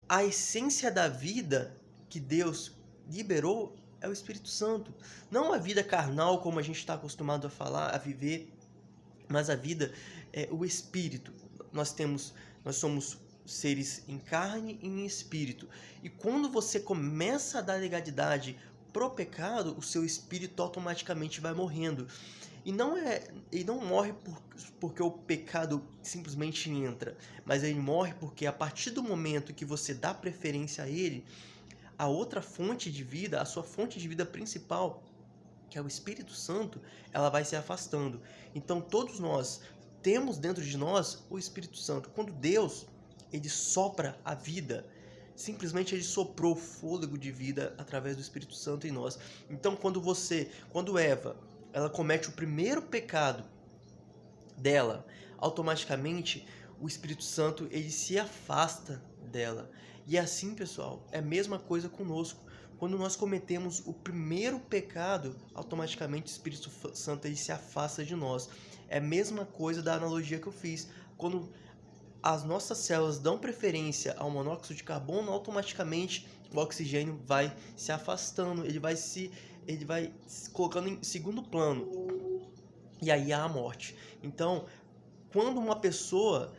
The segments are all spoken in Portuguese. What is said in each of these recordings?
a essência da vida que Deus liberou é o Espírito Santo. Não a vida carnal, como a gente está acostumado a falar, a viver, mas a vida é o Espírito. Nós somos seres em carne e em espírito. E quando você começa a dar legalidade pro pecado, o seu espírito automaticamente vai morrendo. E não morre porque o pecado simplesmente entra, mas ele morre porque a partir do momento que você dá preferência a ele, a outra fonte de vida, a sua fonte de vida principal, que é o Espírito Santo, ela vai se afastando. Então todos nós temos dentro de nós o Espírito Santo. Quando Deus, ele sopra a vida, simplesmente ele soprou fôlego de vida através do Espírito Santo em nós. Então quando Eva, ela comete o primeiro pecado dela, automaticamente o Espírito Santo ele se afasta dela. E assim, pessoal, é a mesma coisa conosco. Quando nós cometemos o primeiro pecado, automaticamente o Espírito Santo ele se afasta de nós. É a mesma coisa da analogia que eu fiz. Quando as nossas células dão preferência ao monóxido de carbono, automaticamente o oxigênio vai se afastando, ele vai se colocando em segundo plano. E aí há a morte. Então, quando uma pessoa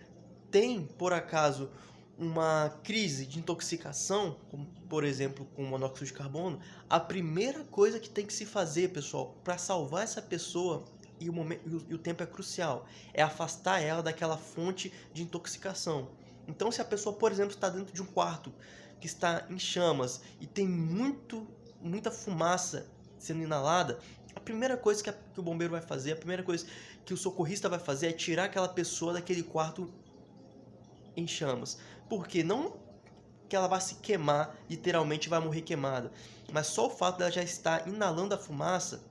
tem, por acaso, uma crise de intoxicação, como por exemplo com monóxido de carbono, a primeira coisa que tem que se fazer, pessoal, para salvar essa pessoa, e o tempo é crucial, é afastar ela daquela fonte de intoxicação. Então, se a pessoa, por exemplo, está dentro de um quarto que está em chamas e tem muita fumaça sendo inalada, a primeira coisa que o bombeiro vai fazer, a primeira coisa que o socorrista vai fazer é tirar aquela pessoa daquele quarto em chamas. Porque não que ela vai se queimar, literalmente vai morrer queimada, mas só o fato dela já estar inalando a fumaça,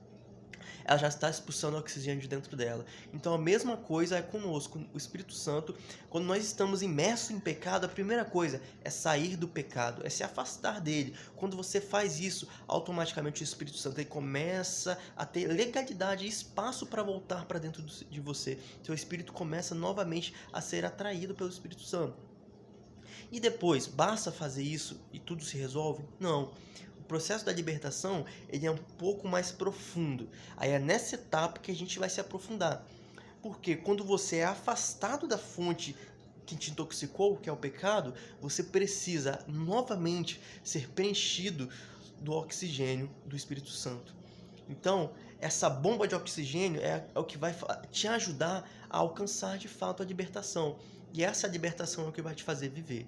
ela já está expulsando o oxigênio de dentro dela. Então a mesma coisa é conosco, o Espírito Santo. Quando nós estamos imersos em pecado, a primeira coisa é sair do pecado, é se afastar dele. Quando você faz isso, automaticamente o Espírito Santo ele começa a ter legalidade e espaço para voltar para dentro de você. Seu espírito começa novamente a ser atraído pelo Espírito Santo. E depois, basta fazer isso e tudo se resolve? Não. O processo da libertação ele é um pouco mais profundo. Aí é nessa etapa que a gente vai se aprofundar. Porque quando você é afastado da fonte que te intoxicou, que é o pecado, você precisa novamente ser preenchido do oxigênio do Espírito Santo. Então, essa bomba de oxigênio é o que vai te ajudar a alcançar de fato a libertação. E essa libertação é o que vai te fazer viver.